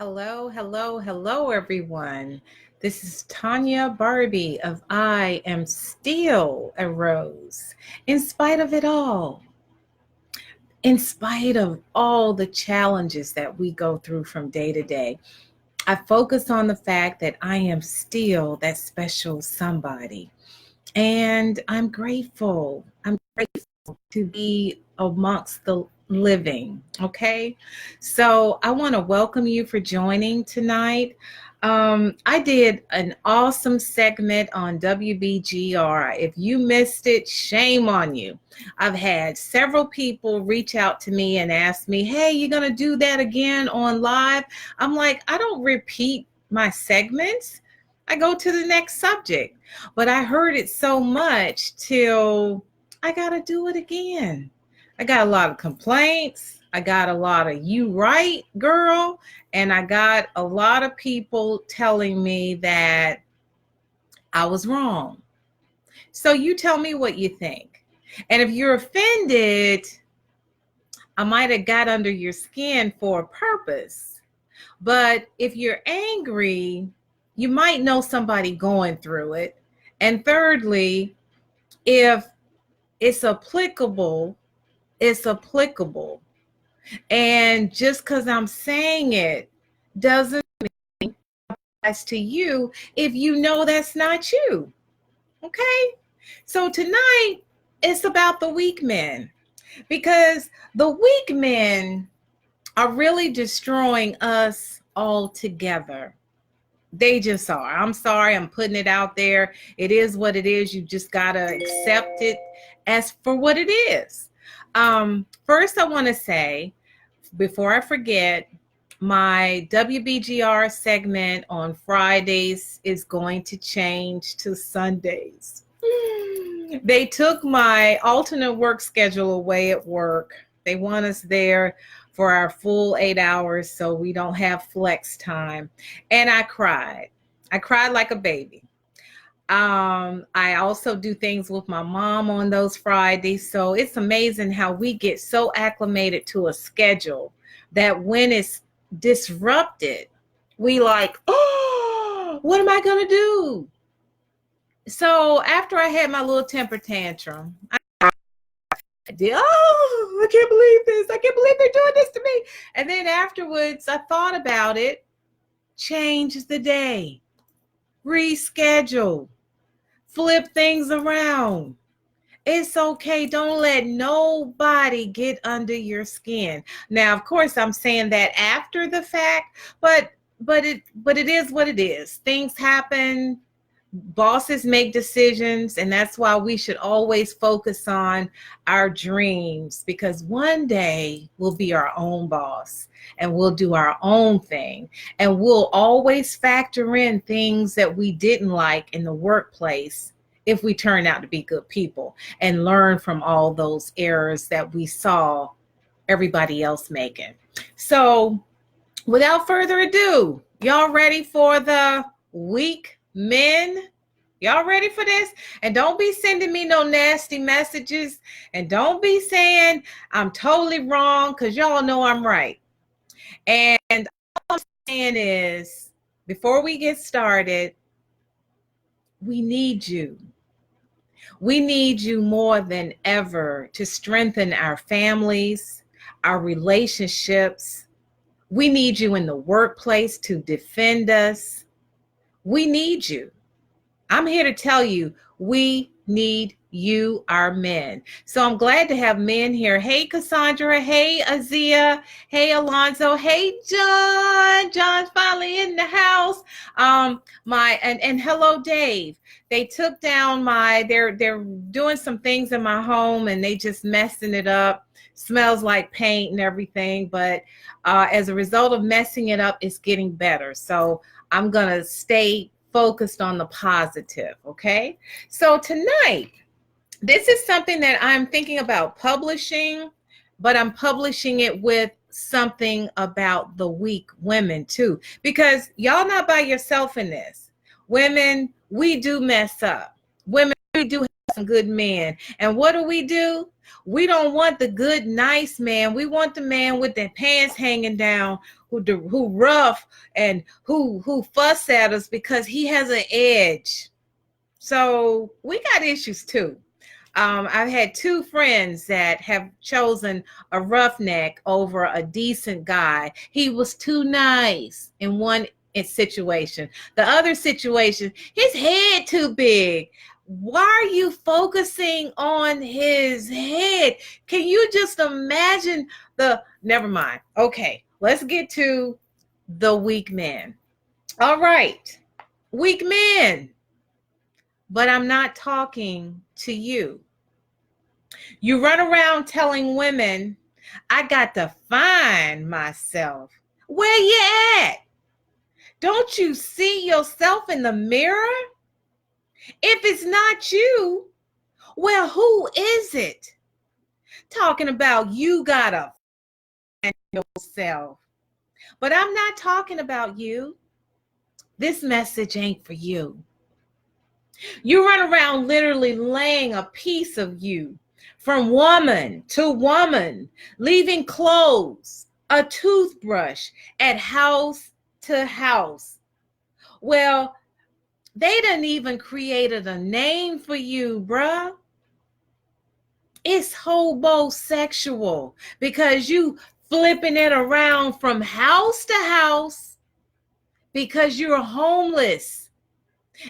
Hello, hello, hello, everyone. This is Tanya Barbie of I Am Still a Rose. In spite of it all, in spite of all the challenges that we go through from day to day, I focus on the fact that I am still that special somebody. And I'm grateful. I'm grateful to be amongst the living. Okay. So I want to welcome you for joining tonight. I did an awesome segment on WBGR. If you missed it, shame on you. I've had several people reach out to me and ask me, hey, you're going to do that again on live? I'm like, I don't repeat my segments. I go to the next subject. But I heard it so much till I got to do it again. I got a lot of complaints. I got a lot of you right, girl. And I got a lot of people telling me that I was wrong. So you tell me what you think. And if you're offended, I might have got under your skin for a purpose. But if you're angry, you might know somebody going through it. And thirdly, if it's applicable, it's applicable. And just because I'm saying it doesn't mean it applies to you if you know that's not you. Okay? So tonight, it's about the weak men because the weak men are really destroying us all together. They just are. I'm sorry, I'm putting it out there. It is what it is. You just got to accept it as for what it is. First, I want to say, before I forget, my WBGR segment on Fridays is going to change to Sundays. They took my alternate work schedule away at work. They want us there for our full 8 hours so we don't have flex time. And I cried. I cried like a baby. I also do things with my mom on those Fridays. So it's amazing how we get so acclimated to a schedule that when it's disrupted, we like, oh, what am I going to do? So after I had my little temper tantrum, I did, oh, I can't believe this. I can't believe they're doing this to me. And then afterwards, I thought about it, change the day, reschedule, flip things around. It's okay. Don't let nobody get under your skin. Now, of course, I'm saying that after the fact, but it is what it is. Things happen. Bosses make decisions, and that's why we should always focus on our dreams, because one day we'll be our own boss and we'll do our own thing, and we'll always factor in things that we didn't like in the workplace if we turn out to be good people and learn from all those errors that we saw everybody else making. So without further ado, y'all ready for the week men? Y'all ready for this? And don't be sending me no nasty messages, and don't be saying I'm totally wrong, because y'all know I'm right. And all I'm saying is, before we get started, we need you. We need you more than ever to strengthen our families, our relationships. We need you in the workplace to defend us. We need you. I'm here to tell you, we need you, our men. So I'm glad to have men here. Hey, Cassandra. Hey, Azia. Hey, Alonzo. Hey, John. John's finally in the house. And hello, Dave. They took down they're doing some things in my home, and they just messing it up. Smells like paint and everything, but as a result of messing it up, it's getting better. So I'm gonna stay focused on the positive. Okay. So tonight, this is something that I'm thinking about publishing, but I'm publishing it with something about the weak women too, because y'all not by yourself in this. Women, we do mess up. Women, we do have some good men. And what do? We don't want the good, nice man. We want the man with their pants hanging down, who rough and who fuss at us because he has an edge. So we got issues too. I've had two friends that have chosen a roughneck over a decent guy. He was too nice in one situation. The other situation, his head too big. Why are you focusing on his head? Can you just imagine never mind. Okay, let's get to the weak man. All right, weak men. But I'm not talking to you. You run around telling women, I got to find myself. Where you at? Don't you see yourself in the mirror? If it's not you, well, who is it? Talking about you gotta find yourself. But I'm not talking about you. This message ain't for you. You run around literally laying a piece of you from woman to woman, leaving clothes, a toothbrush at house to house. Well, they done even created a name for you, bruh. It's hobosexual because you flipping it around from house to house because you're homeless.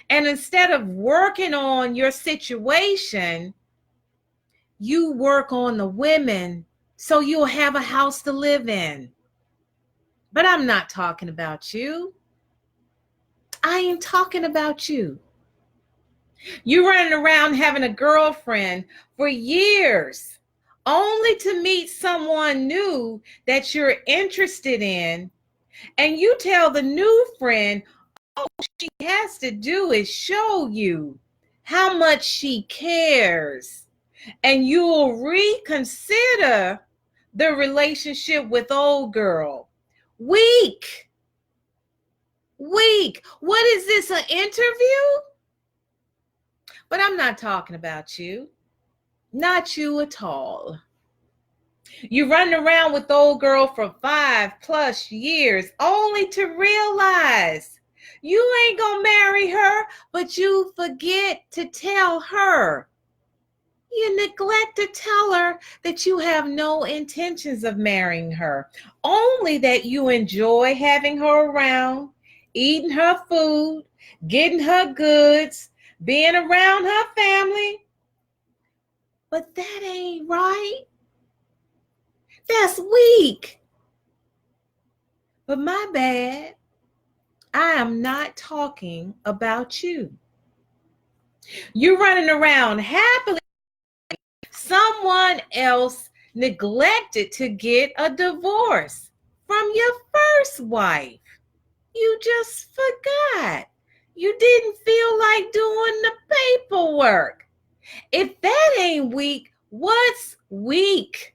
And instead of working on your situation, you work on the women so you'll have a house to live in. But I'm not talking about you. I ain't talking about you. You running around having a girlfriend for years only to meet someone new that you're interested in, and you tell the new friend all she has to do is show you how much she cares, and you'll reconsider the relationship with old girl. Weak. What is this, an interview? But I'm not talking about you. Not you at all. You running around with old girl for 5+ years only to realize you ain't gonna marry her, but you forget to tell her. You neglect to tell her that you have no intentions of marrying her, only that you enjoy having her around, eating her food, getting her goods, being around her family. But that ain't right. That's weak. But my bad. I am not talking about you. You're running around happily. Someone else neglected to get a divorce from your first wife. You just forgot. You didn't feel like doing the paperwork. If that ain't weak, what's weak?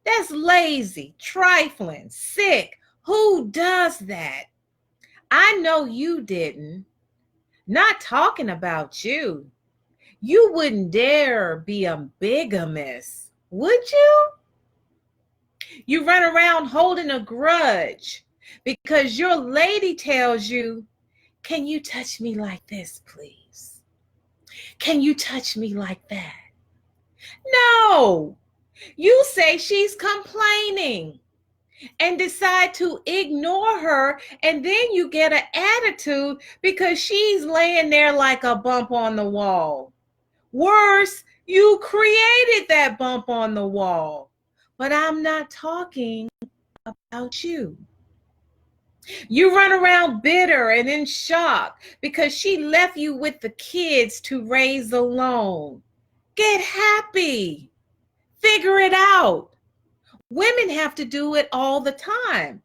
That's lazy, trifling, sick. Who does that? I know you didn't. Not talking about you. You wouldn't dare be a bigamist, would you? You run around holding a grudge because your lady tells you, can you touch me like this, please? Can you touch me like that? No, you say she's complaining and decide to ignore her, and then you get an attitude because she's laying there like a bump on the wall. Worse, you created that bump on the wall. But I'm not talking about you. You run around bitter and in shock because she left you with the kids to raise alone. Get happy. Figure it out. Women have to do it all the time.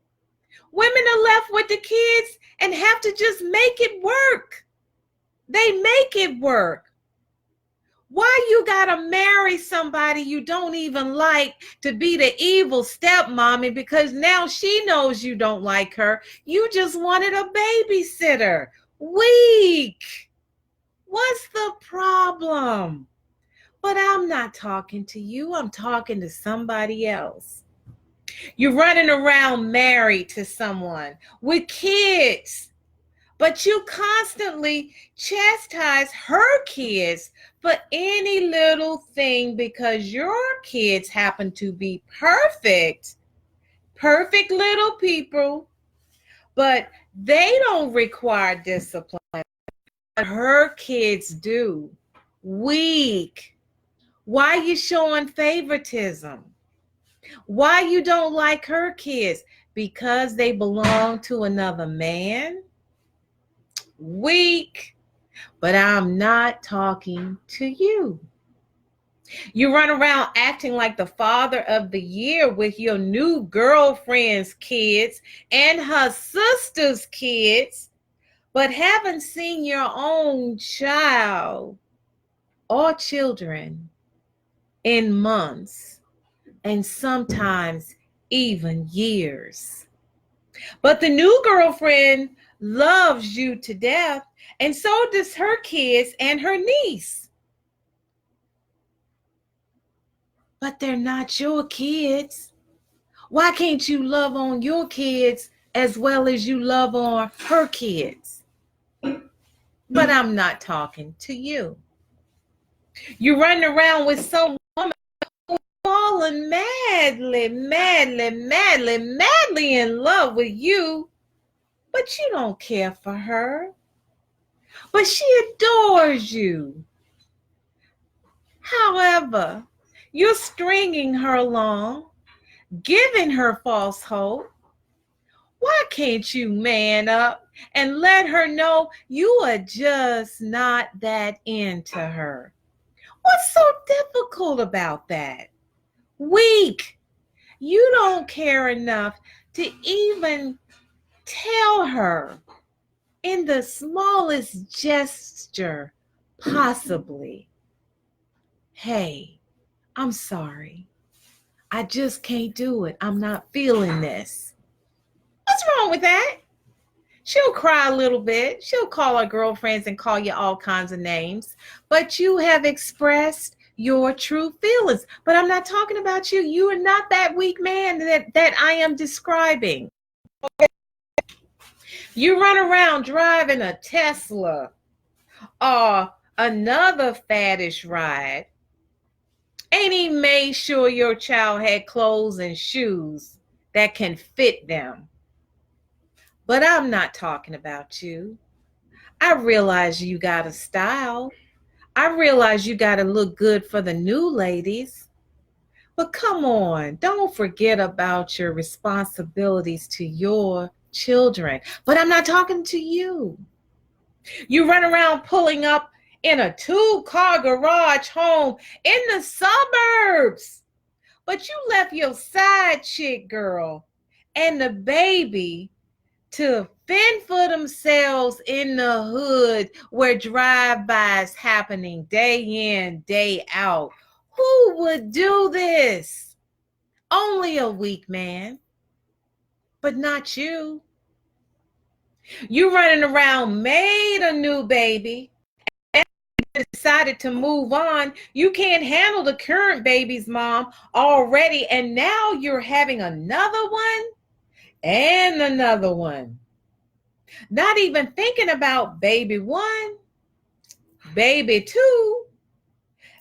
Women are left with the kids and have to just make it work. They make it work. Why you gotta marry somebody you don't even like to be the evil stepmommy because now she knows you don't like her? You just wanted a babysitter. Weak. What's the problem? But I'm not talking to you. I'm talking to somebody else. You're running around married to someone with kids, but you constantly chastise her kids for any little thing because your kids happen to be perfect, perfect little people, but they don't require discipline. But her kids do. Weak. Why you showing favoritism? Why you don't like her kids? Because they belong to another man? Weak. But I'm not talking to you. You run around acting like the father of the year with your new girlfriend's kids and her sister's kids, but haven't seen your own child or children in months and sometimes even years. But the new girlfriend loves you to death, and so does her kids and her niece. But they're not your kids. Why can't you love on your kids as well as you love on her kids? But I'm not talking to you. You're running around with some woman who's falling madly, madly, madly, madly in love with you, but you don't care for her. But she adores you. However, you're stringing her along, giving her false hope. Why can't you man up and let her know you are just not that into her? What's so difficult about that? Weak. You don't care enough to even tell her in the smallest gesture possibly, hey, I'm sorry. I just can't do it. I'm not feeling this. What's wrong with that? She'll cry a little bit. She'll call her girlfriends and call you all kinds of names. But you have expressed your true feelings. But I'm not talking about you. You are not that weak man that I am describing. You run around driving a Tesla or another faddish ride. Ain't he made sure your child had clothes and shoes that can fit them? But I'm not talking about you. I realize you got a style. I realize you got to look good for the new ladies. But come on, don't forget about your responsibilities to your children. But I'm not talking to you. You run around pulling up in a 2-car garage home in the suburbs. But you left your side chick girl and the baby to fend for themselves in the hood where drive-bys happening day in, day out. Who would do this? Only a weak man, but not you. You running around, made a new baby, and decided to move on. You can't handle the current baby's mom already, and now you're having another one and another one. Not even thinking about baby one, baby two,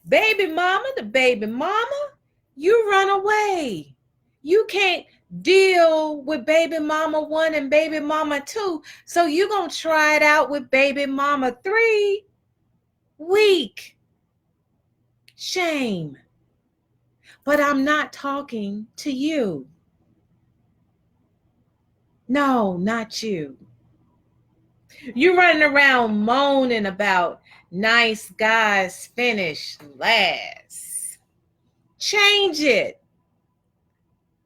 baby mama, the baby mama. You run away. You can't deal with baby mama one and baby mama two. So you're going to try it out with baby mama three. Weak. Shame. But I'm not talking to you. No, not you. You running around moaning about nice guys finish last. Change it.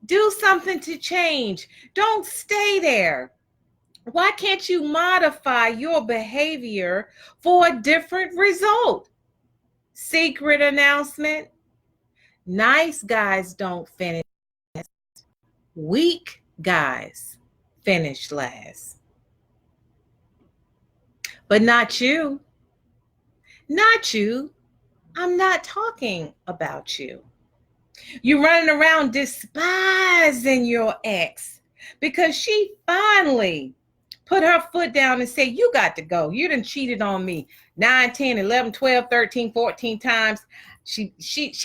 Do something to change. Don't stay there. Why can't you modify your behavior for a different result? Secret announcement. Nice guys don't finish. Weak guys finish last. But not you. Not you. I'm not talking about you. You running around despising your ex because she finally put her foot down and said, you got to go. You done cheated on me 9, 10, 11, 12, 13, 14 times. She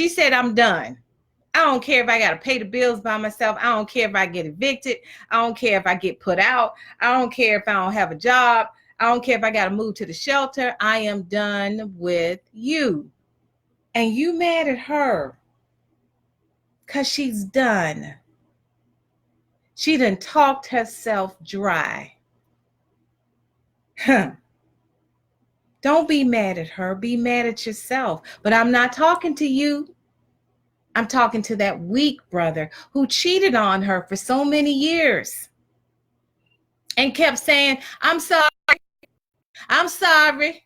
said, I'm done. I don't care if I got to pay the bills by myself. I don't care if I get evicted. I don't care if I get put out. I don't care if I don't have a job. I don't care if I got to move to the shelter. I am done with you. And you mad at her because she's done. She done talked herself dry. Huh. Don't be mad at her. Be mad at yourself. But I'm not talking to you. I'm talking to that weak brother who cheated on her for so many years and kept saying, I'm sorry. I'm sorry.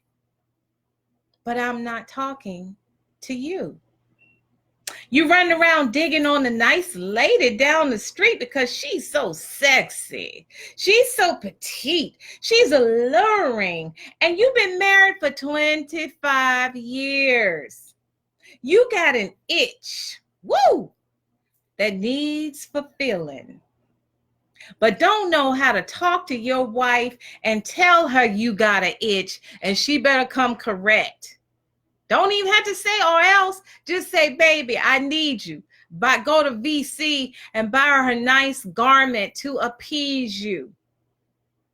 But I'm not talking to you. You running around digging on the nice lady down the street because she's so sexy. She's so petite. She's alluring. And you've been married for 25 years. You got an itch, woo, that needs fulfilling. But don't know how to talk to your wife and tell her you got an itch and she better come correct. Don't even have to say or else. Just say, baby, I need you. But go to VC and buy her a nice garment to appease you.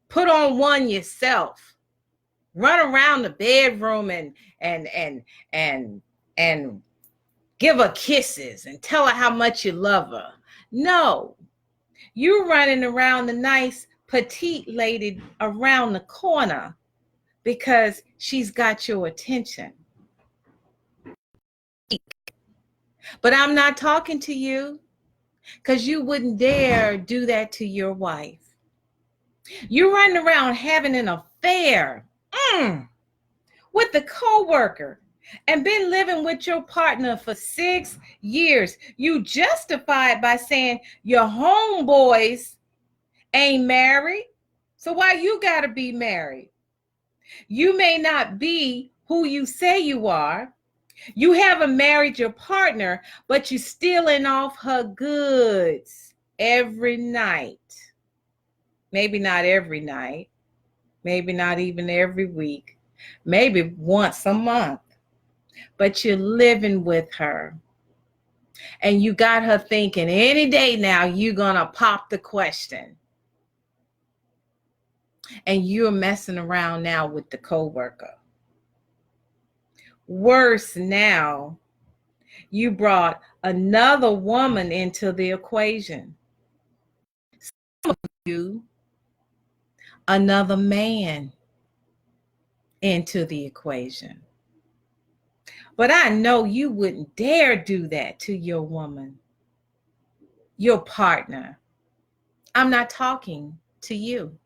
Put on one yourself. Run around the bedroom and give her kisses and tell her how much you love her. No, you're running around the nice petite lady around the corner because she's got your attention. But I'm not talking to you because you wouldn't dare do that to your wife. You're running around having an affair with the coworker and been living with your partner for 6 years. You justify it by saying your homeboys ain't married. So why you gotta be married? You may not be who you say you are. You haven't married your partner, but you're stealing off her goods every night. Maybe not every night. Maybe not even every week. Maybe once a month. But you're living with her. And you got her thinking any day now you're going to pop the question. And you're messing around now with the coworker. Worse now, you brought another woman into the equation. Some of you, another man into the equation. But I know you wouldn't dare do that to your woman, your partner. I'm not talking to you.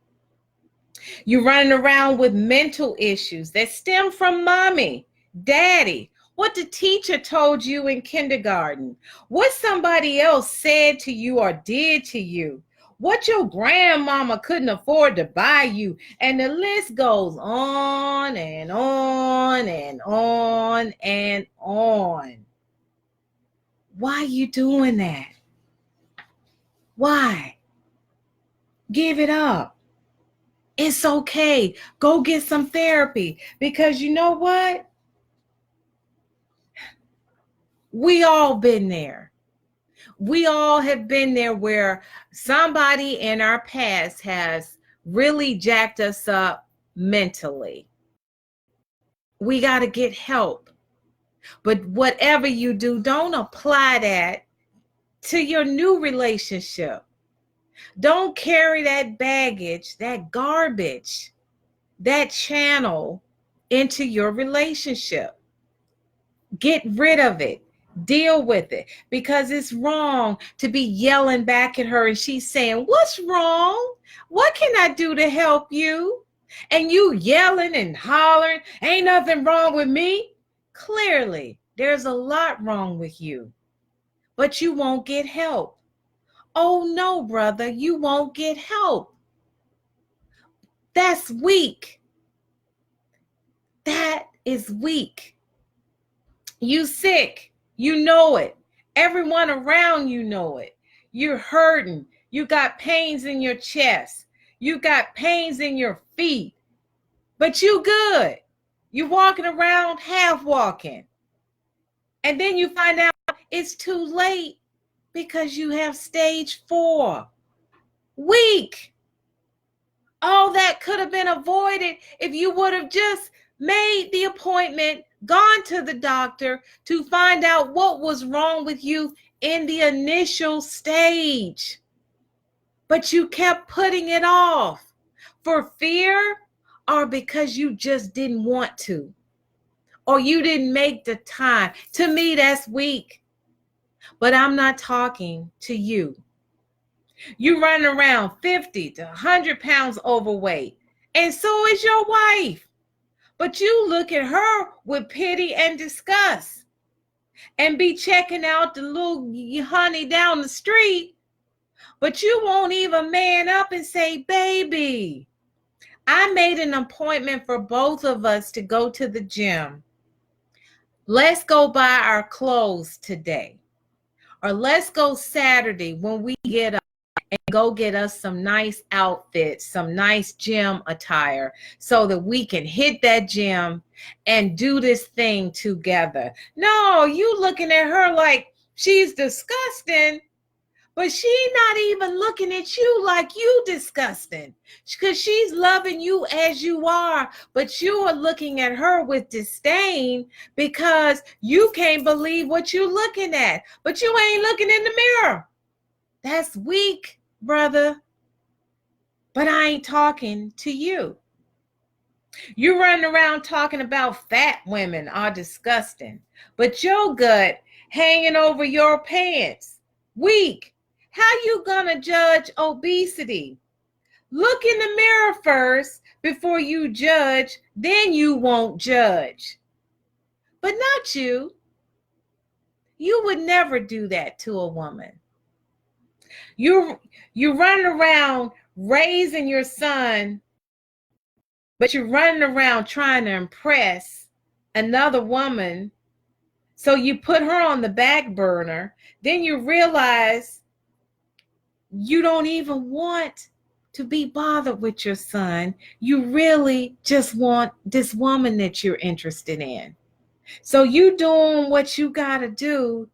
You're running around with mental issues that stem from mommy, daddy, what the teacher told you in kindergarten, what somebody else said to you or did to you, what your grandmama couldn't afford to buy you, and the list goes on and on and on and on. Why are you doing that? Why? Give it up. It's okay. Go get some therapy because you know what? We all been there. We all have been there where somebody in our past has really jacked us up mentally. We got to get help. But whatever you do, don't apply that to your new relationship. Don't carry that baggage, that garbage, that channel into your relationship. Get rid of it. Deal with it, because it's wrong to be yelling back at her and she's saying, what's wrong? What can I do to help you? And you yelling and hollering, ain't nothing wrong with me. Clearly, there's a lot wrong with you, but you won't get help. Oh no, brother, you won't get help. That's weak. That is weak. You sick. You know it. Everyone around you know it. You're hurting. You got pains in your chest. You got pains in your feet. But you good. You walking around half walking. And then you find out it's too late because you have stage 4. Weak. All that could have been avoided if you would have just made the appointment, gone to the doctor to find out what was wrong with you in the initial stage. But you kept putting it off for fear or because you just didn't want to, or you didn't make the time. To me, that's weak. But I'm not talking to you. You running around 50 to 100 pounds overweight, and so is your wife. But you look at her with pity and disgust and be checking out the little honey down the street, but you won't even man up and say, baby, I made an appointment for both of us to go to the gym. Let's go buy our clothes today. Or let's go Saturday when we get up and go get us some nice outfits, some nice gym attire so that we can hit that gym and do this thing together. No, you looking at her like she's disgusting, but she's not even looking at you like you disgusting because she's loving you as you are, but you are looking at her with disdain because you can't believe what you're looking at, but you ain't looking in the mirror. That's weak, brother. But I ain't talking to you. You running around talking about fat women are disgusting, but your gut hanging over your pants. Weak. How you gonna judge obesity? Look in the mirror first before you judge, then you won't judge. But not you. You would never do that to a woman. You running around raising your son, but you're running around trying to impress another woman. So you put her on the back burner. Then you realize you don't even want to be bothered with your son. You really just want this woman that you're interested in. So you doing what you got to do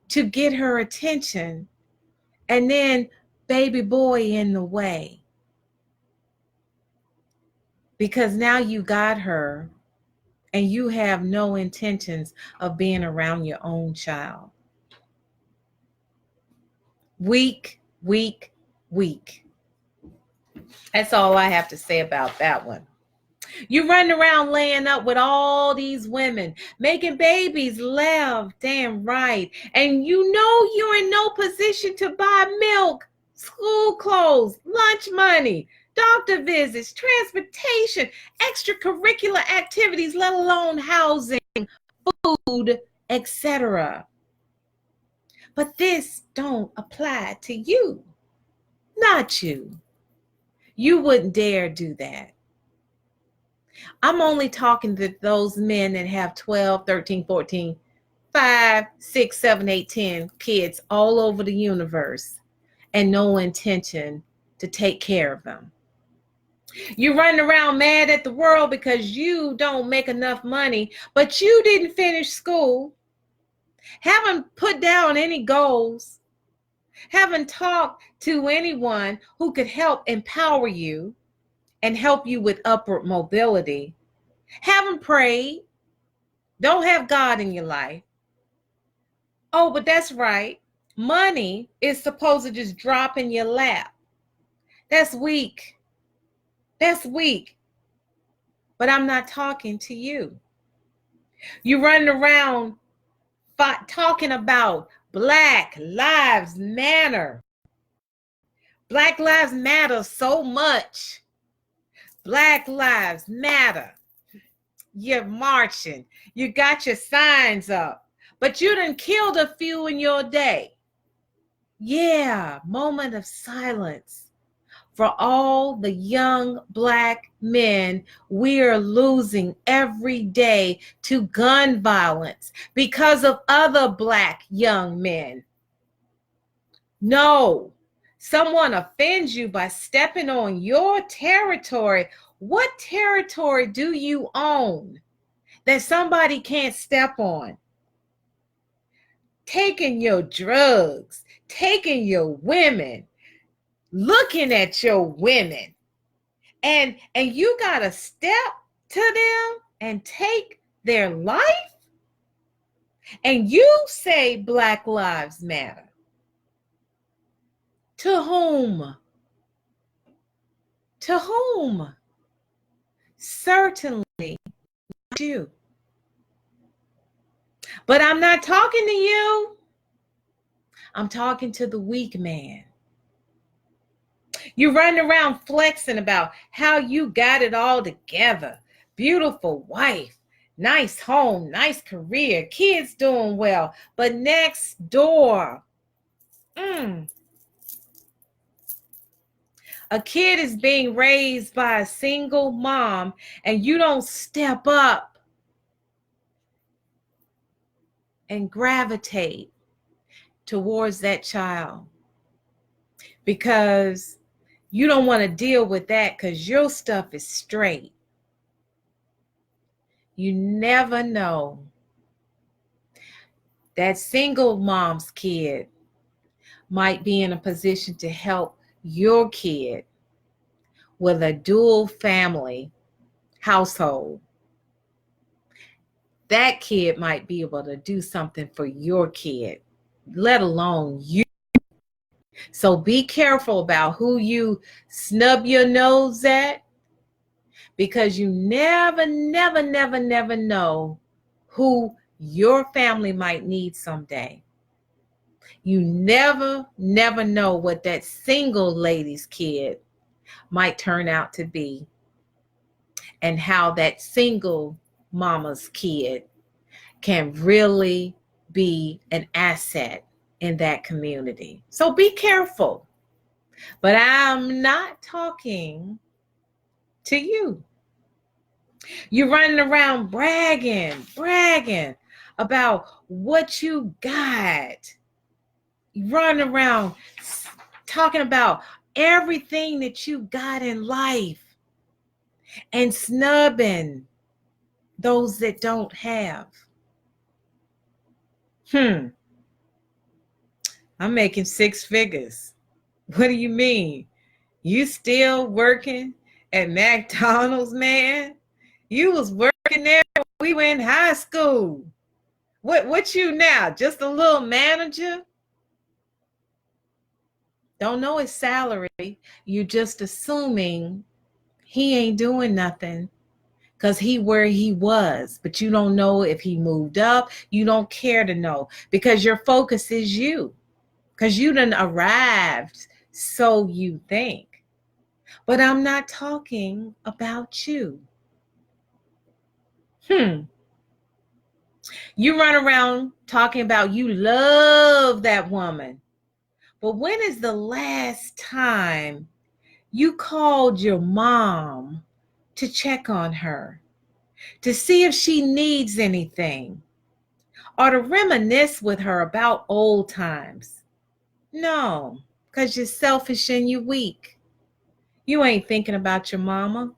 to get her attention. And then baby boy in the way. Because now you got her and you have no intentions of being around your own child. Weak, weak, weak. That's all I have to say about that one. You running around laying up with all these women, making babies laugh, damn right. And you know you're in no position to buy milk, school clothes, lunch money, doctor visits, transportation, extracurricular activities, let alone housing, food, etc. But this don't apply to you. Not you. You wouldn't dare do that. I'm only talking to those men that have 12, 13, 14, 5, 6, 7, 8, 10 kids all over the universe and no intention to take care of them. You're running around mad at the world because you don't make enough money, but you didn't finish school, haven't put down any goals, haven't talked to anyone who could help empower you and help you with upward mobility, haven't prayed, don't have God in your life. Oh, but that's right. Money is supposed to just drop in your lap. That's weak. That's weak. But I'm not talking to you. You're running around talking about Black Lives Matter. Black Lives Matter so much. Black Lives Matter. You're marching. You got your signs up. But you done killed a few in your day. Yeah, moment of silence for all the young Black men we are losing every day to gun violence because of other Black young men. No, someone offends you by stepping on your territory. What territory do you own that somebody can't step on? Taking your drugs, taking your women, looking at your women, and you gotta step to them and take their life, and you say Black Lives Matter. To whom? To whom? Certainly not you. But I'm not talking to you. I'm talking to the weak man. You running around flexing about how you got it all together. Beautiful wife, nice home, nice career, kids doing well. But next door, a kid is being raised by a single mom, and you don't step up and gravitate towards that child because you don't want to deal with that because your stuff is straight. You never know. That single mom's kid might be in a position to help your kid with a dual family household. That kid might be able to do something for your kid, let alone you. So be careful about who you snub your nose at, because you never know who your family might need someday. You never know what that single lady's kid might turn out to be, and how that single mama's kid can really be an asset in that community. So be careful. But I'm not talking to you. You're running around bragging about what you got. You run around talking about everything that you got in life and snubbing those that don't have. I'm making 6 figures. What do you mean? You still working at McDonald's, man? You was working there when we were in high school. What you now? Just a little manager? Don't know his salary. You just assuming he ain't doing nothing because he where he was, but you don't know if he moved up. You don't care to know because your focus is you, because you done arrived, so you think. But I'm not talking about you. You run around talking about you love that woman. But when is the last time you called your mom to check on her, to see if she needs anything, or to reminisce with her about old times? No, because you're selfish and you're weak. You ain't thinking about your mama.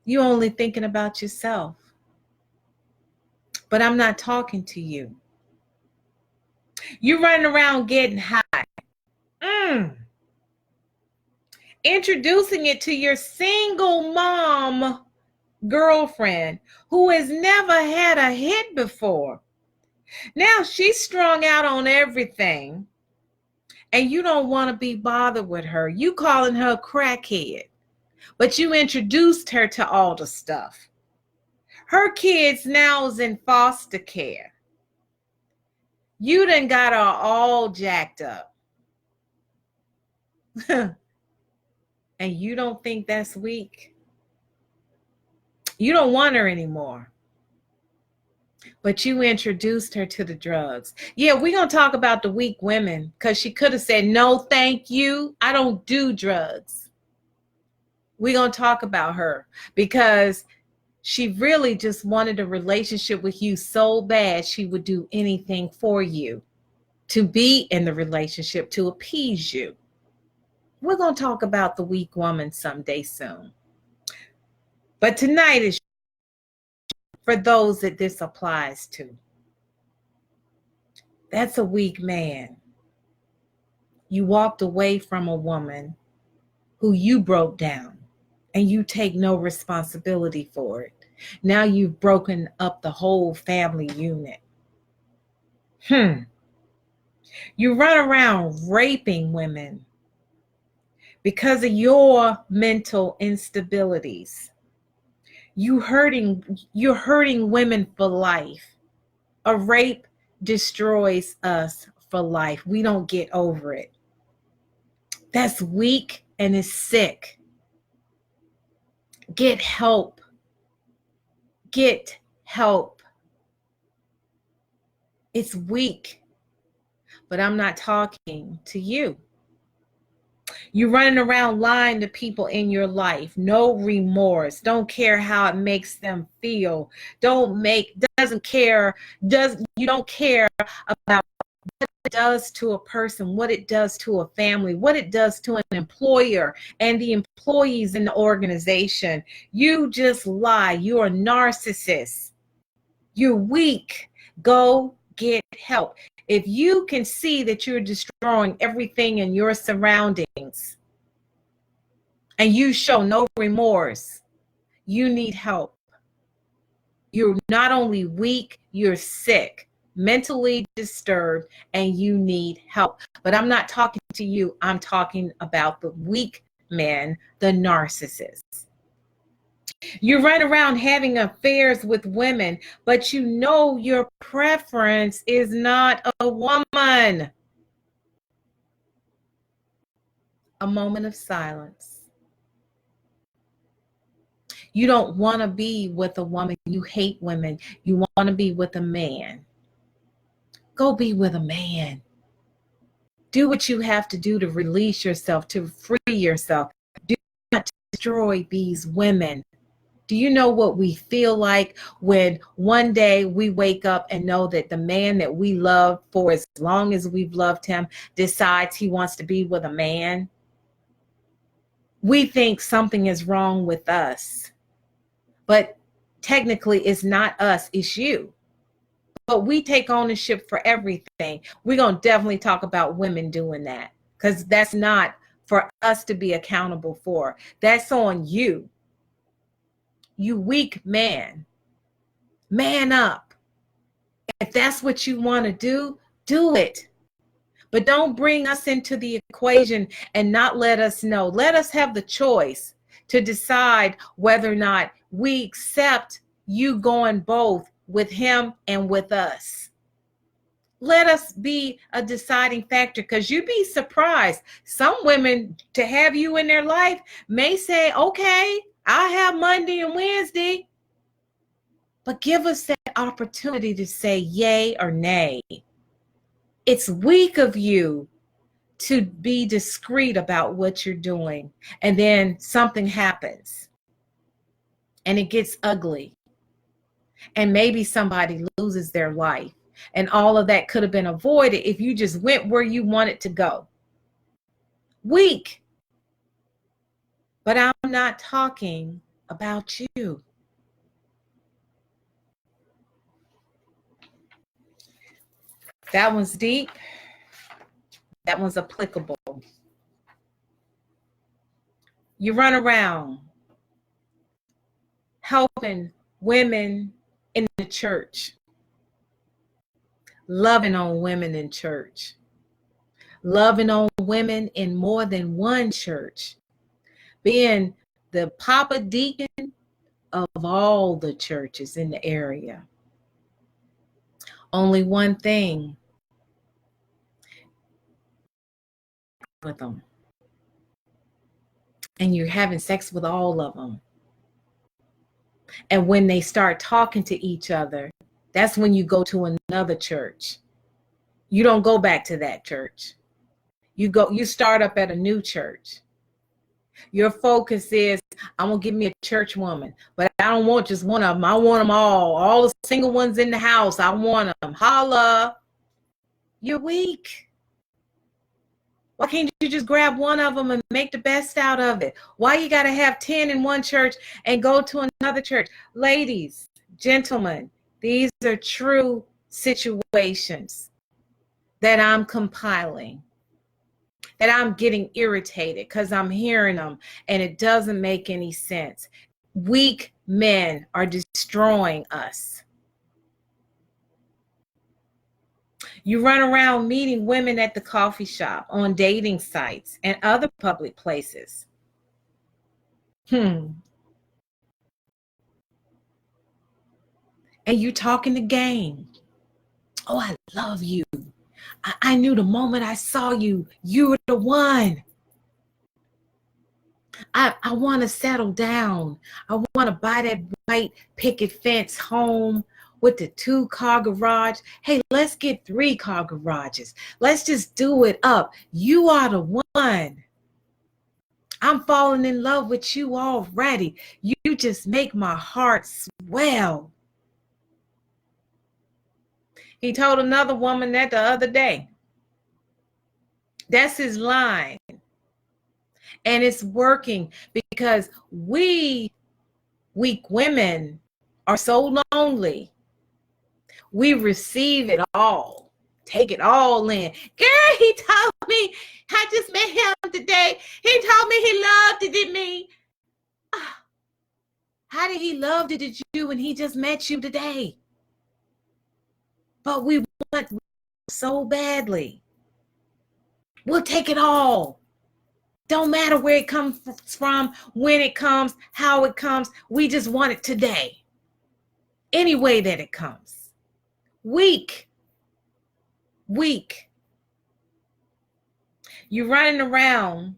You only thinking about yourself. But I'm not talking to you. You running around getting high. Introducing it to your single mom girlfriend who has never had a hit before. Now she's strung out on everything, and you don't want to be bothered with her. You calling her a crackhead, but you introduced her to all the stuff. Her kids now is in foster care. You done got her all jacked up. And you don't think that's weak? You don't want her anymore. But you introduced her to the drugs. Yeah, we're going to talk about the weak women because she could have said, no, thank you. I don't do drugs. We're going to talk about her because she really just wanted a relationship with you so bad she would do anything for you to be in the relationship, to appease you. We're going to talk about the weak woman someday soon. But tonight is for those that this applies to. That's a weak man. You walked away from a woman who you broke down and you take no responsibility for it. Now you've broken up the whole family unit. You run around raping women because of your mental instabilities. You're hurting women for life. A rape destroys us for life. We don't get over it. That's weak and is sick. Get help. Get help. It's weak. But I'm not talking to you. You're running around lying to people in your life. No remorse. Don't care how it makes them feel. You don't care about what it does to a person, what it does to a family, what it does to an employer and the employees in the organization. You just lie. You're a narcissist. You're weak. Go get help. If you can see that you're destroying everything in your surroundings and you show no remorse, you need help. You're not only weak, you're sick, mentally disturbed, and you need help. But I'm not talking to you. I'm talking about the weak man, the narcissist. You run around having affairs with women, but you know your preference is not a woman. A moment of silence. You don't want to be with a woman. You hate women. You want to be with a man. Go be with a man. Do what you have to do to release yourself, to free yourself. Do not destroy these women. Do you know what we feel like when one day we wake up and know that the man that we love for as long as we've loved him decides he wants to be with a man? We think something is wrong with us, but technically it's not us, it's you. But we take ownership for everything. We're going to definitely talk about women doing that because that's not for us to be accountable for. That's on you. You weak man. Man up. If that's what you want to do it. But don't bring us into the equation and not let us know. Let us have the choice to decide whether or not we accept you going both with him and with us. Let us be a deciding factor because you'd be surprised. Some women, to have you in their life, may say, okay, I'll have Monday and Wednesday. But give us that opportunity to say yay or nay. It's weak of you to be discreet about what you're doing. And then something happens and it gets ugly. And maybe somebody loses their life. And all of that could have been avoided if you just went where you wanted to go. Weak. But I'm not talking about you. That one's deep. That one's applicable. You run around helping women in the church, loving on women in church, loving on women in more than one church, being the Papa Deacon of all the churches in the area. Only one thing with them. And you're having sex with all of them. And when they start talking to each other, That's when you go to another church. You don't go back to that church. You start up at a new church. Your focus is, I'm going to get me a church woman, but I don't want just one of them. I want them all the single ones in the house. I want them. Holla. You're weak. Why can't you just grab one of them and make the best out of it? Why you got to have 10 in one church and go to another church? Ladies, gentlemen, these are true situations that I'm compiling, that I'm getting irritated because I'm hearing them and it doesn't make any sense. Weak men are destroying us. You run around meeting women at the coffee shop, on dating sites, and other public places. And you talking the game. Oh, I love you. I knew the moment I saw you, you were the one. I want to settle down. I want to buy that white picket fence home with the 2-car garage. Hey, let's get 3-car garages. Let's just do it up. You are the one. I'm falling in love with you already. You just make my heart swell. He told another woman that the other day. That's his line. And it's working because we weak women are so lonely. We receive it all. Take it all in. Girl, he told me, I just met him today. He told me he loved me. How did he love you when he just met you today? But we want so badly. We'll take it all. Don't matter where it comes from, when it comes, how it comes. We just want it today. Any way that it comes. Weak. You're running around,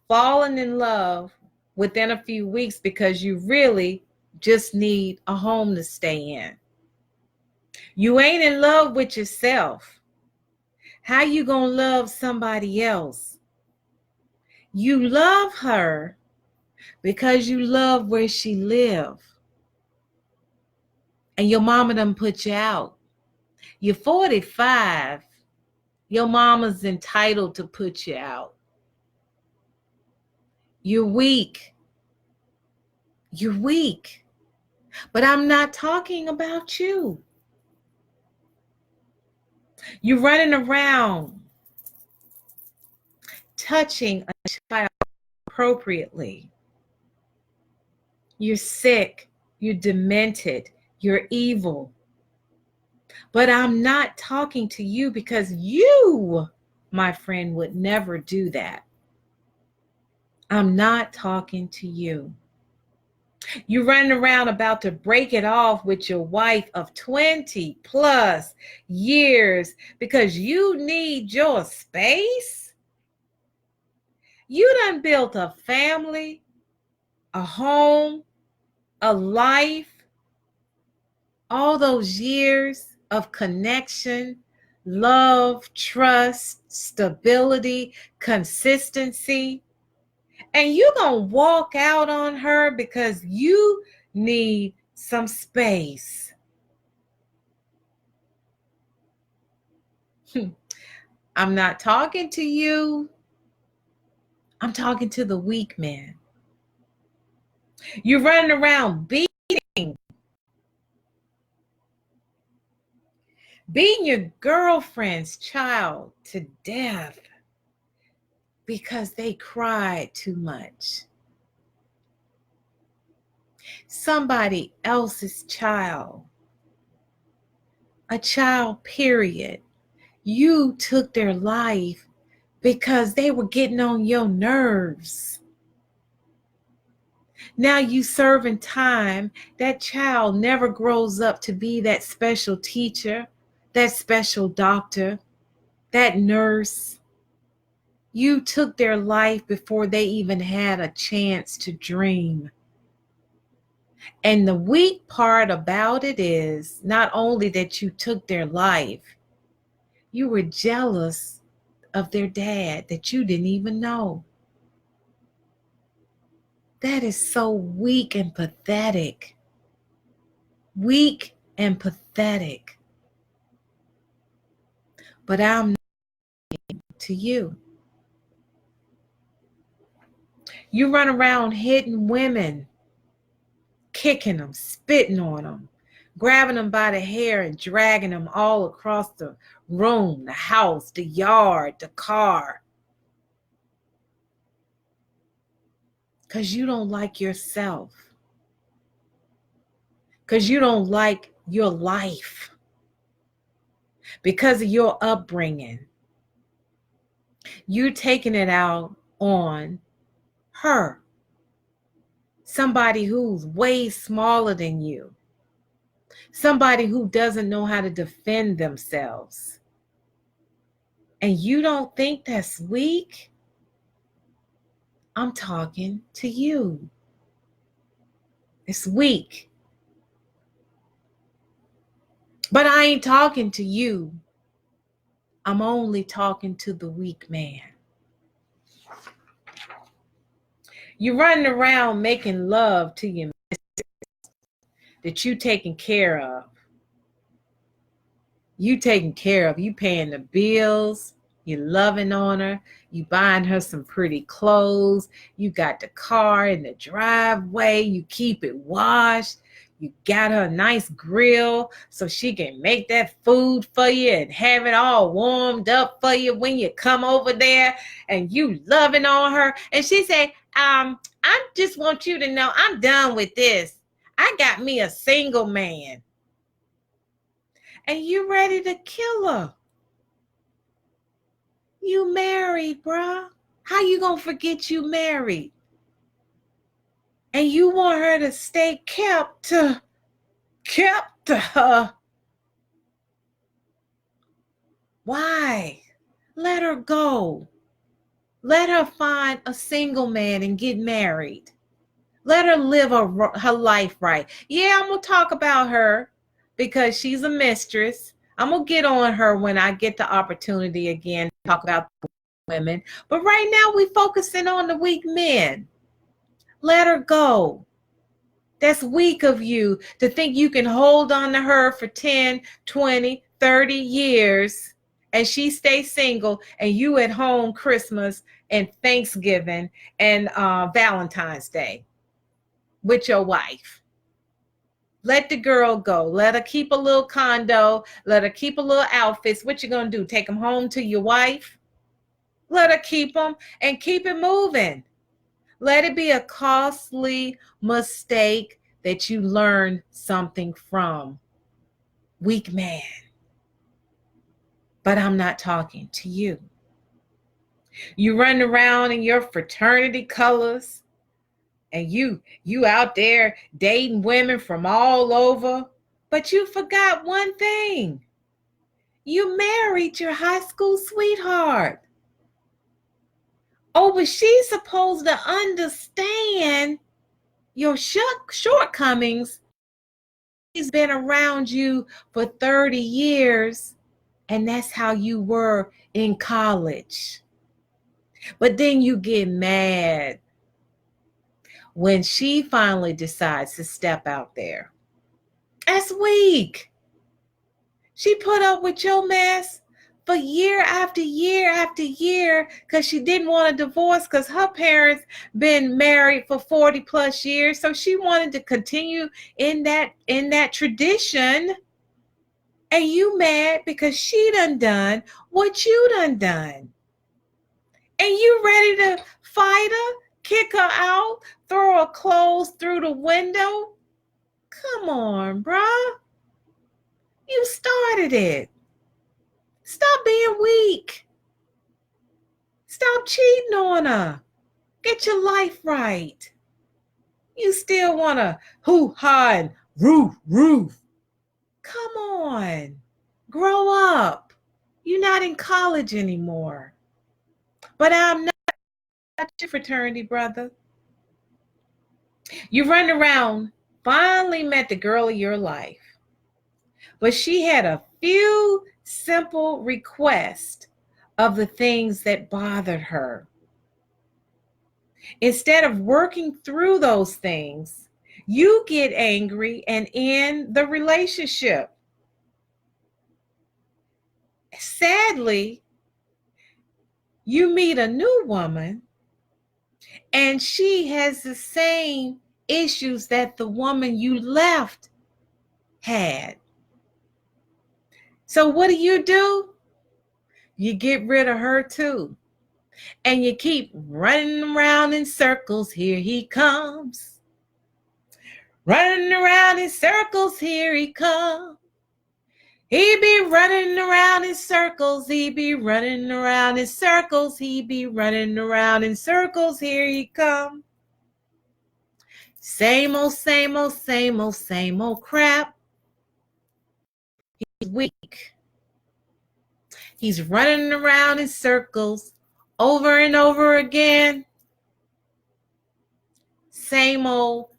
falling in love within a few weeks because you really just need a home to stay in. You ain't in love with yourself. How you gonna love somebody else? You love her because you love where she live. And your mama done put you out. You're 45. Your mama's entitled to put you out. You're weak. You're weak. But I'm not talking about you. You're running around touching a child appropriately. You're sick. You're demented. You're evil. But I'm not talking to you because you, my friend, would never do that. I'm not talking to you. You're running around about to break it off with your wife of 20 plus years because you need your space. You done built a family, a home, a life, all those years of connection, love, trust, stability, consistency. And you're going to walk out on her because you need some space. I'm not talking to you. I'm talking to the weak man. You're running around beating your girlfriend's child to death because they cried too much. Somebody else's child, a child, period. You took their life because they were getting on your nerves. Now you serving time. That child never grows up to be that special teacher, that special doctor, that nurse. You took their life before they even had a chance to dream. And the weak part about it is not only that you took their life, you were jealous of their dad that you didn't even know. That is so weak and pathetic. Weak and pathetic. But I'm to you. You run around hitting women, kicking them, spitting on them, grabbing them by the hair and dragging them all across the room, the house, the yard, the car. Because you don't like yourself. Because you don't like your life. Because of your upbringing. You're taking it out on her. Somebody who's way smaller than you. Somebody who doesn't know how to defend themselves. And you don't think that's weak? I'm talking to you. It's weak. But I ain't talking to you. I'm only talking to the weak man. You're running around making love to your that you taking care of. You taking care of. You paying the bills. You loving on her. You buying her some pretty clothes. You got the car in the driveway. You keep it washed. You got her a nice grill so she can make that food for you and have it all warmed up for you when you come over there, and you loving on her. And she say, I just want you to know I'm done with this. I got me a single man. And you ready to kill her. You married, bruh. How you gonna forget you married? And you want her to stay kept to her. Why? Let her go. Let her find a single man and get married. Let her live her life right. Yeah, I'm going to talk about her because she's a mistress. I'm going to get on her when I get the opportunity again to talk about women. But right now we're focusing on the weak men. Let her go. That's weak of you to think you can hold on to her for 10, 20, 30 years and she stays single and you at home Christmas and Thanksgiving and Valentine's Day with your wife. Let the girl go. Let her keep a little condo. Let her keep a little outfits. What you gonna do? Take them home to your wife? Let her keep them and keep it moving. Let it be a costly mistake that you learn something from. Weak man. But I'm not talking to you. You run around in your fraternity colors and you out there dating women from all over, but you forgot one thing. You married your high school sweetheart. Oh, but she's supposed to understand your shortcomings. She's been around you for 30 years, and that's how you were in college. But then you get mad when she finally decides to step out there. That's weak. She put up with your mess for year after year after year because she didn't want a divorce because her parents been married for 40 plus years. So she wanted to continue in that tradition. And you mad because she done what you done. And you ready to fight her, kick her out, throw her clothes through the window? Come on, bruh. You started it. Stop being weak. Stop cheating on her. Get your life right. You still want to hoo-ha and roof. Come on. Grow up. You're not in college anymore. But I'm not your fraternity brother. You run around finally met the girl of your life. But she had a few simple requests of the things that bothered her. Instead of working through those things, you get angry and end the relationship. Sadly, you meet a new woman and she has the same issues that the woman you left had. So what do? You get rid of her too. And you keep running around in circles. Here he comes. Running around in circles. Here he comes. He be running around in circles. He be running around in circles. He be running around in circles. Here he comes. Same old, same old, same old, same old crap. He's weak. He's running around in circles over and over again. Same old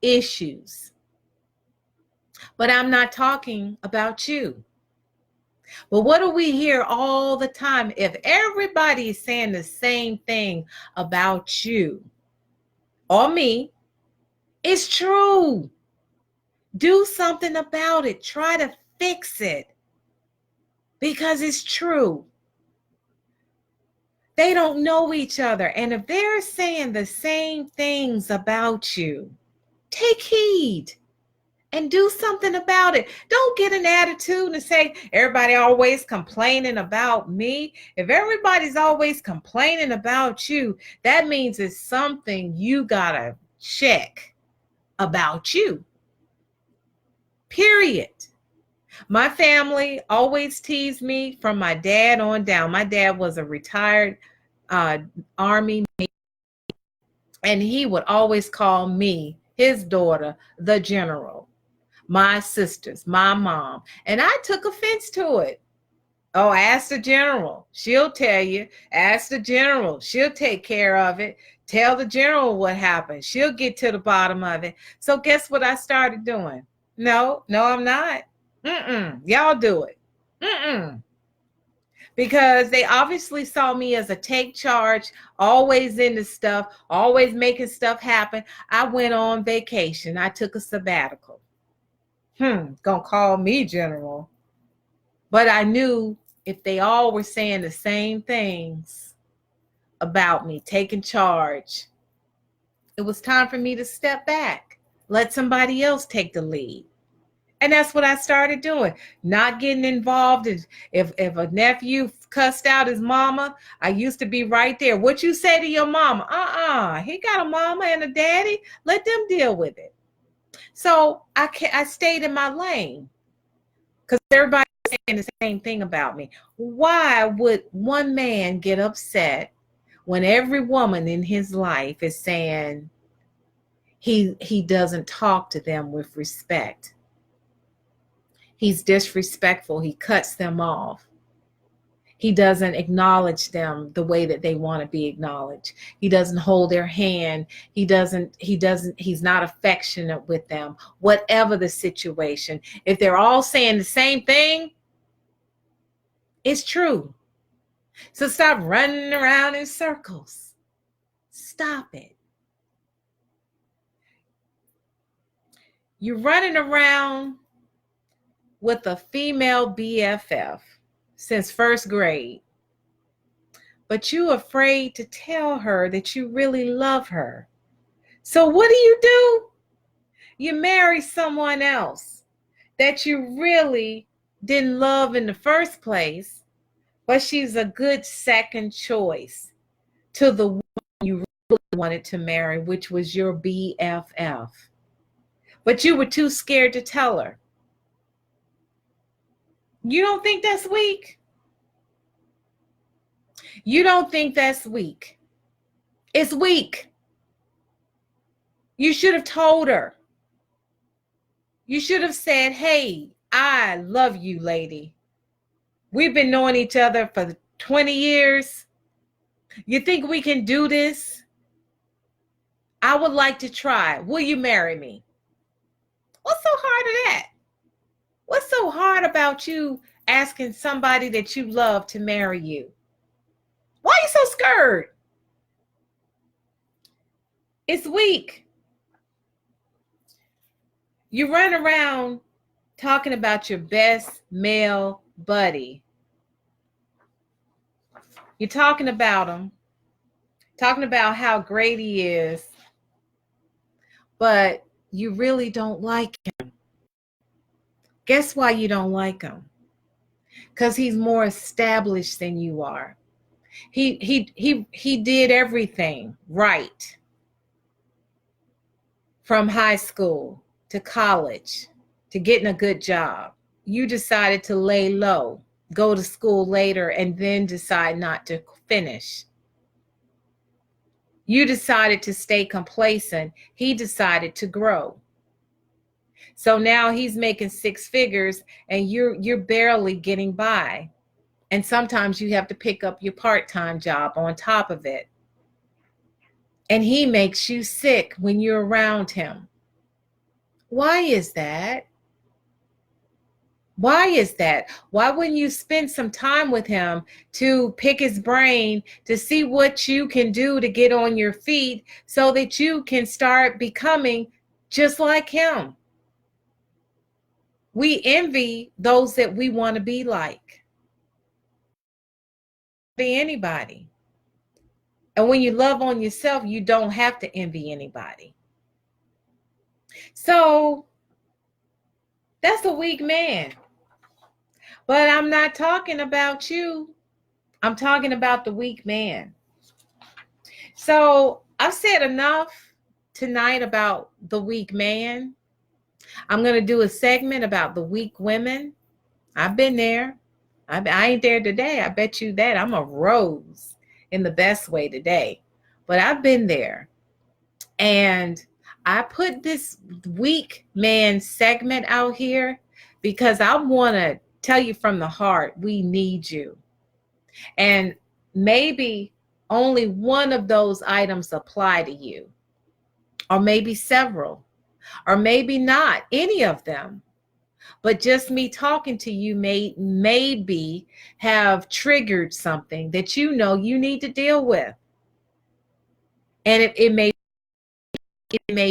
issues. But I'm not talking about you. But what do we hear all the time? If everybody is saying the same thing about you or me, it's true. Do something about it. Try to fix it. Because it's true. They don't know each other. And if they're saying the same things about you, take heed and do something about it. Don't get an attitude and say, everybody always complaining about me. If everybody's always complaining about you, that means it's something you gotta check about you. Period. My family always teased me from my dad on down. My dad was a retired Army, and he would always call me, his daughter, the general. My sisters, my mom, and I took offense to it. Oh, ask the general. She'll tell you. Ask the general. She'll take care of it. Tell the general what happened. She'll get to the bottom of it. So guess what I started doing? No, I'm not. Y'all do it. Because they obviously saw me as a take charge, always into stuff, always making stuff happen. I went on vacation. I took a sabbatical. Gonna call me general. But I knew if they all were saying the same things about me, taking charge, it was time for me to step back. Let somebody else take the lead. And that's what I started doing. Not getting involved. If a nephew cussed out his mama, I used to be right there. What you say to your mama? He got a mama and a daddy. Let them deal with it. So I stayed in my lane because everybody's saying the same thing about me. Why would one man get upset when every woman in his life is saying he doesn't talk to them with respect? He's disrespectful. He cuts them off. He doesn't acknowledge them the way that they want to be acknowledged. He doesn't hold their hand. He's not affectionate with them, whatever the situation. If they're all saying the same thing, it's true. So stop running around in circles. Stop it. You're running around with a female BFF since first grade, but you're afraid to tell her that you really love her. So what do? You marry someone else that you really didn't love in the first place, but she's a good second choice to the one you really wanted to marry, which was your BFF. But you were too scared to tell her. You don't think that's weak? You don't think that's weak? It's weak. You should have told her. You should have said, hey, I love you, lady. We've been knowing each other for 20 years. You think we can do this? I would like to try. Will you marry me? What's so hard of that? What's so hard about you asking somebody that you love to marry you? Why are you so scared? It's weak. You run around talking about your best male buddy. You're talking about him, talking about how great he is, but you really don't like him. Guess why you don't like him? Because he's more established than you are. He did everything right, from high school to college to getting a good job. You decided to lay low, go to school later, and then decide not to finish. You decided to stay complacent. He decided to grow. So now he's making six figures and you're barely getting by. And sometimes you have to pick up your part-time job on top of it. And he makes you sick when you're around him. Why is that? Why is that? Why wouldn't you spend some time with him to pick his brain, to see what you can do to get on your feet so that you can start becoming just like him? We envy those that we want to be like. Be anybody. And when you love on yourself, you don't have to envy anybody. So that's a weak man. But I'm not talking about you. I'm talking about the weak man. So I've said enough tonight about the weak man. I'm going to do a segment about the weak women. I've been there. I ain't there today. I bet you that. I'm a rose in the best way today. But I've been there. And I put this weak man segment out here because I want to tell you from the heart, we need you. And maybe only one of those items apply to you, or maybe several, or maybe not any of them. But just me talking to you may maybe have triggered something that you know you need to deal with. And it may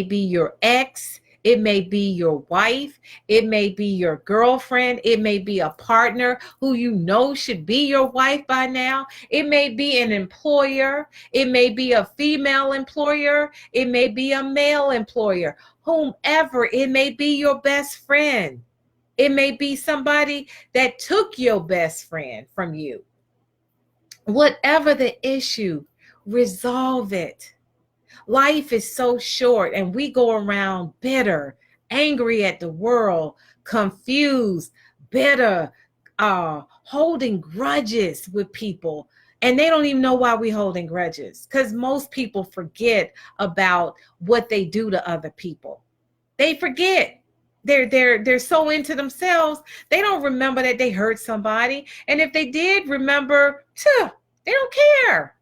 be your ex, it may be your wife, it may be your girlfriend, it may be a partner who you know should be your wife by now, it may be an employer, it may be a female employer, it may be a male employer, whomever, it may be your best friend, it may be somebody that took your best friend from you. Whatever the issue, resolve it. Life is so short and we go around bitter, angry at the world, confused, bitter, holding grudges with people. And they don't even know why we're holding grudges, because most people forget about what they do to other people. They forget. They're so into themselves, they don't remember that they hurt somebody. And if they did remember, they don't care.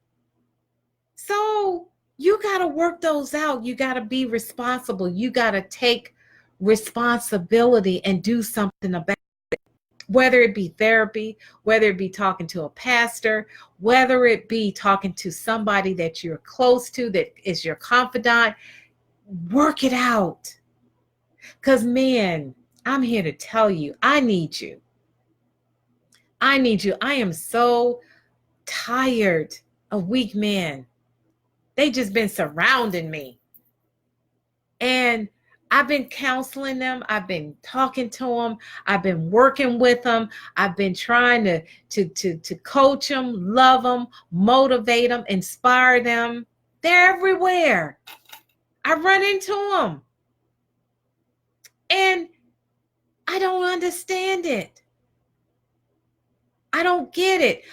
So you got to work those out. You got to be responsible. You got to take responsibility and do something about it. Whether it be therapy, whether it be talking to a pastor, whether it be talking to somebody that you're close to, that is your confidant, work it out. Because, man, I'm here to tell you, I need you. I need you. I am so tired of weak men. They just been surrounding me. And I've been counseling them. I've been talking to them. I've been working with them. I've been trying to coach them, love them, motivate them, inspire them. They're everywhere. I run into them. And I don't understand it. I don't get it.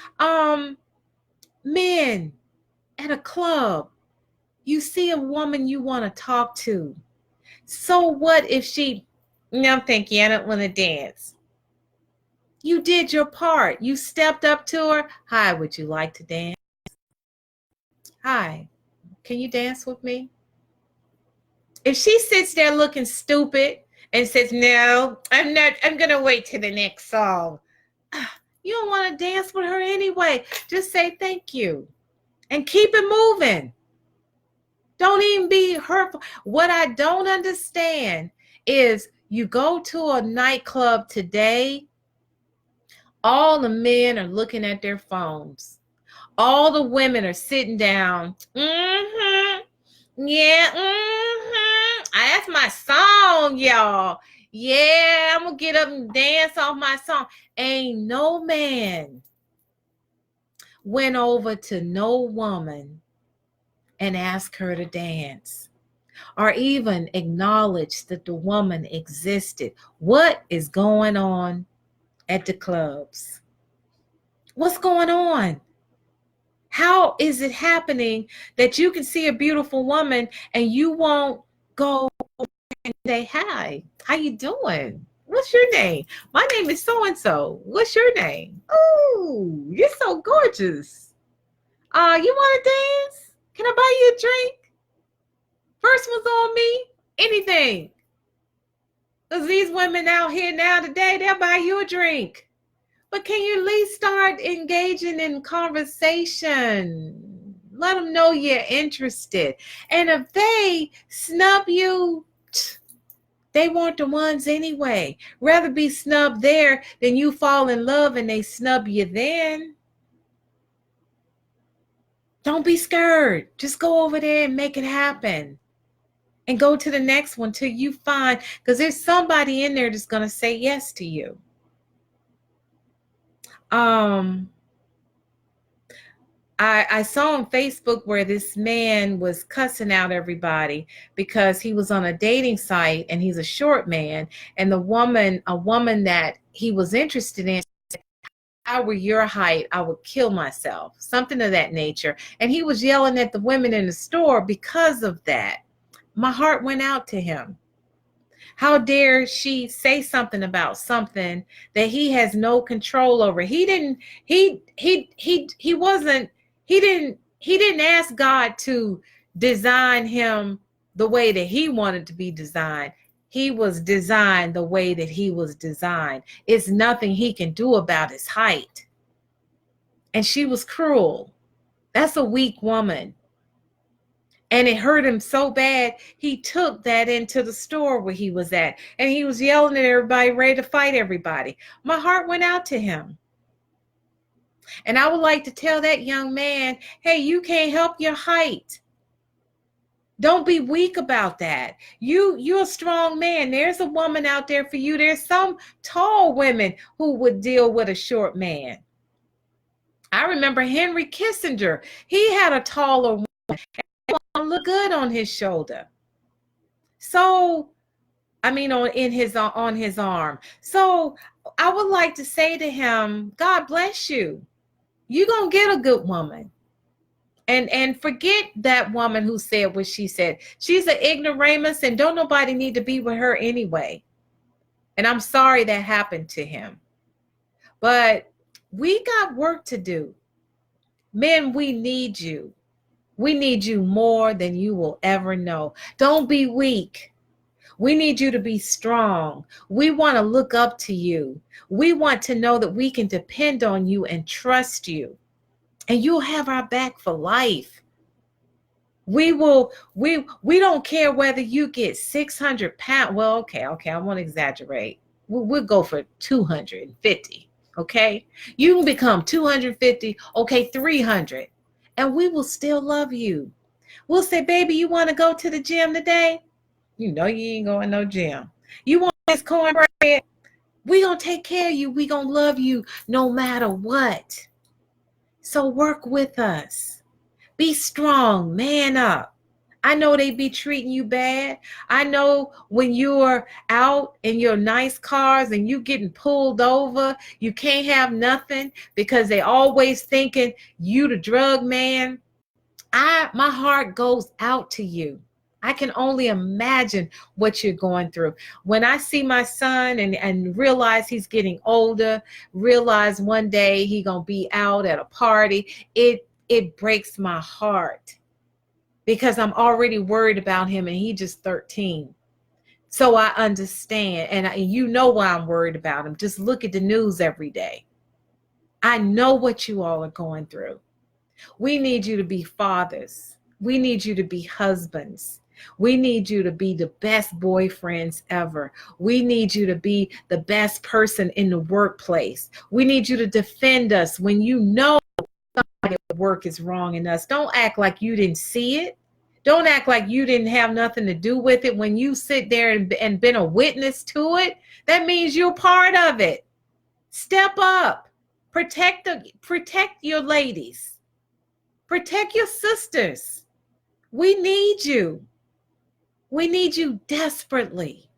Men at a club, you see a woman you want to talk to. So what if she, no, thank you, I don't want to dance. You did your part. You stepped up to her. Hi, would you like to dance? Hi, can you dance with me? If she sits there looking stupid and says, "No, I'm not, I'm going to wait till the next song," you don't want to dance with her anyway. Just say thank you and keep it moving. Don't even be hurtful. What I don't understand is you go to a nightclub today, all the men are looking at their phones. All the women are sitting down. Mm-hmm. Yeah, mm-hmm. That's my song, y'all. Yeah, I'm gonna get up and dance off my song. Ain't no man went over to no woman and asked her to dance or even acknowledged that the woman existed. What is going on at the clubs? What's going on? How is it happening that you can see a beautiful woman and you won't go and say, "Hi, how you doing? What's your name? My name is so-and-so. What's your name? Oh, you're so gorgeous. You want to dance? Can I buy you a drink? First one's on me. Anything." Because these women out here now today, they'll buy you a drink. But can you at least start engaging in conversation? Let them know you're interested. And if they snub you, they weren't the ones anyway. Rather be snubbed there than you fall in love and they snub you then. Don't be scared. Just go over there and make it happen. And go to the next one till you find, because there's somebody in there that's going to say yes to you. I saw on Facebook where this man was cussing out everybody because he was on a dating site and he's a short man. And a woman that he was interested in, if I were your height, I would kill myself, something of that nature. And he was yelling at the women in the store because of that. My heart went out to him. How dare she say something about something that he has no control over? He didn't ask God to design him the way that he wanted to be designed. He was designed the way that he was designed. It's nothing he can do about his height. And she was cruel. That's a weak woman. And it hurt him so bad, he took that into the store where he was at. And he was yelling at everybody, ready to fight everybody. My heart went out to him. And I would like to tell that young man, hey, you can't help your height. Don't be weak about that. You're a strong man. There's a woman out there for you. There's some tall women who would deal with a short man. I remember Henry Kissinger. He had a taller woman. Look good on his shoulder. So, on his arm. So I would like to say to him, God bless you. You're going to get a good woman. And forget that woman who said what she said. She's an ignoramus and don't nobody need to be with her anyway. And I'm sorry that happened to him. But we got work to do. Men, we need you. We need you more than you will ever know. Don't be weak. We need you to be strong. We want to look up to you. We want to know that we can depend on you and trust you. And you'll have our back for life. We don't care whether you get 600 pounds. Well, okay, I won't exaggerate. We'll go for 250, okay? You can become 250, okay, 300. And we will still love you. We'll say, baby, you want to go to the gym today? You know you ain't going no gym. You want this cornbread? We gonna take care of you. We gonna love you no matter what. So work with us. Be strong. Man up. I know they be treating you bad. I know when you're out in your nice cars and you getting pulled over, you can't have nothing because they always thinking you the drug man. My heart goes out to you. I can only imagine what you're going through. When I see my son and realize he's getting older, realize one day he gonna be out at a party, it breaks my heart. because I'm already worried about him and he just 13. So I understand. And you know why I'm worried about him. Just look at the news every day. I know what you all are going through. We need you to be fathers. We need you to be husbands. We need you to be the best boyfriends ever. We need you to be the best person in the workplace. We need you to defend us when you know somebody at work is wronging us. Don't act like you didn't see it. Don't act like you didn't have nothing to do with it. When you sit there and been a witness to it, that means you're part of it. Step up. Protect your ladies. Protect your sisters. We need you. We need you desperately.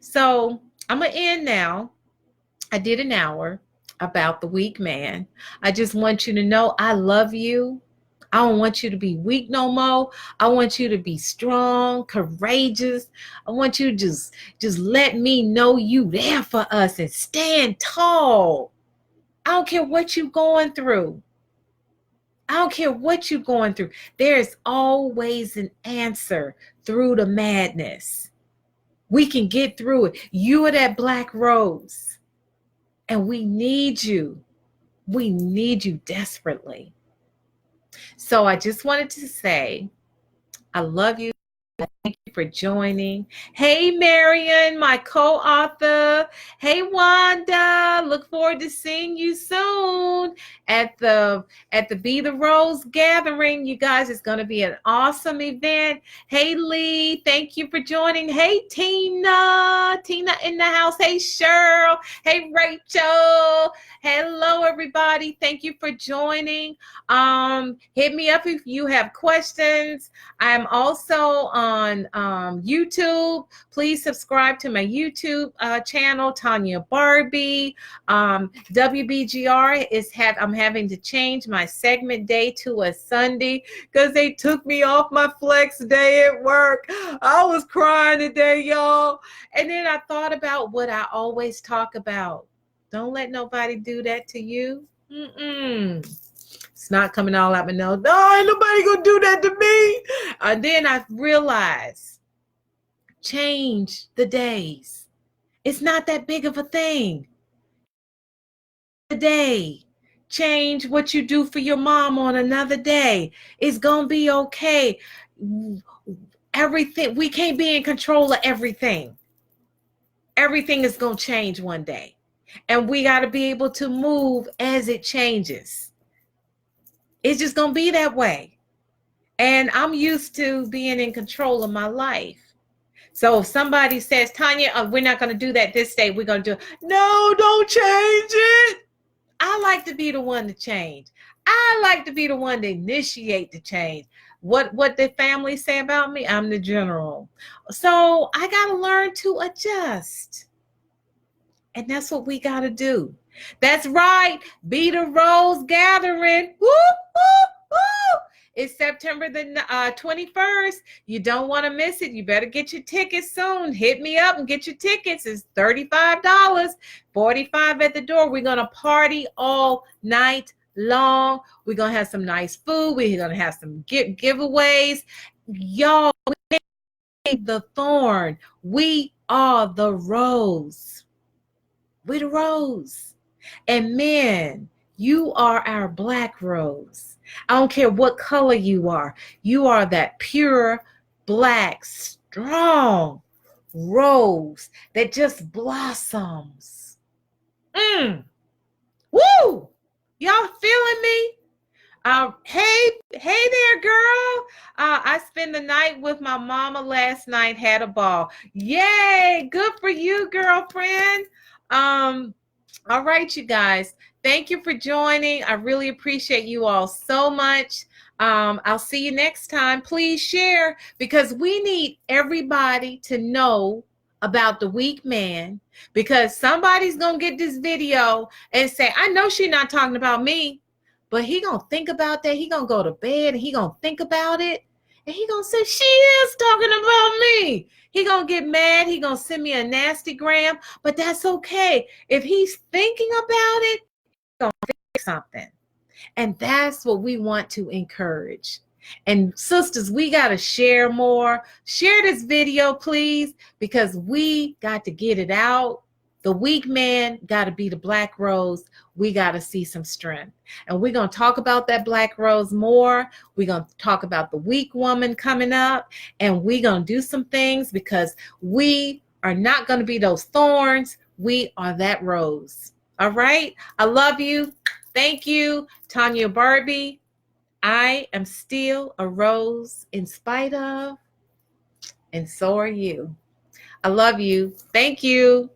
So I'm going to end now. I did an hour about the weak man. I just want you to know I love you. I don't want you to be weak no more. I want you to be strong, courageous. I want you to just let me know you there for us and stand tall. I don't care what you're going through. I don't care what you're going through. There's always an answer through the madness. We can get through it. You are that black rose. And we need you. We need you desperately. So I just wanted to say, I love you. Thank you for joining. Hey, Marion, my co-author. Hey, Wanda. Look forward to seeing you soon at the Be the Rose gathering. You guys, it's going to be an awesome event. Hey, Lee. Thank you for joining. Hey, Tina. Tina in the house. Hey, Cheryl. Hey, Rachel. Hello, everybody. Thank you for joining. Hit me up if you have questions. I'm also on YouTube. Please subscribe to my YouTube channel, Tanya Barbie. WBGR I'm having to change my segment day to a Sunday because they took me off my flex day at work. I was crying today, y'all. And then I thought about what I always talk about. Don't let nobody do that to you. It's not coming all out my nose. No, ain't nobody gonna do that to me. And then I realized, change the days. It's not that big of a thing. The day. Change what you do for your mom on another day. It's gonna be okay. Everything, we can't be in control of everything. Everything is gonna change one day. And we gotta be able to move as it changes. It's just going to be that way. And I'm used to being in control of my life. So if somebody says, Tanya, we're not going to do that this day, we're going to do it. No, don't change it. I like to be the one to change. I like to be the one to initiate the change. What the family say about me? I'm the general. So I got to learn to adjust. And that's what we got to do. That's right. Be the Rose Gathering. Woo, woo, woo. It's September the 21st. You don't want to miss it. You better get your tickets soon. Hit me up and get your tickets. It's $35, $45 at the door. We're going to party all night long. We're going to have some nice food. We're going to have some giveaways. Y'all, we ain't the thorn. We are the rose. We're the rose. And men, you are our black rose. I don't care what color you are. You are that pure, black, strong rose that just blossoms. Woo! Y'all feeling me? Hey there, girl. I spent the night with my mama last night, had a ball. Yay! Good for you, girlfriend. All right, you guys. Thank you for joining. I really appreciate you all so much. I'll see you next time. Please share because we need everybody to know about the weak man because somebody's going to get this video and say, I know she's not talking about me, but he going to think about that. He going to go to bed and he going to think about it. And he going to say, she is talking about me. He going to get mad. He going to send me a nasty gram, but that's okay. If he's thinking about it, he's going to fix something. And that's what we want to encourage. And sisters, we got to share more. Share this video, please, because we got to get it out. The weak man got to be the black rose. We got to see some strength. And we're going to talk about that black rose more. We're going to talk about the weak woman coming up. And we're going to do some things because we are not going to be those thorns. We are that rose. All right? I love you. Thank you, Tanya Barbie. I am still a rose in spite of, and so are you. I love you. Thank you.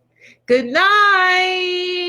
Good night.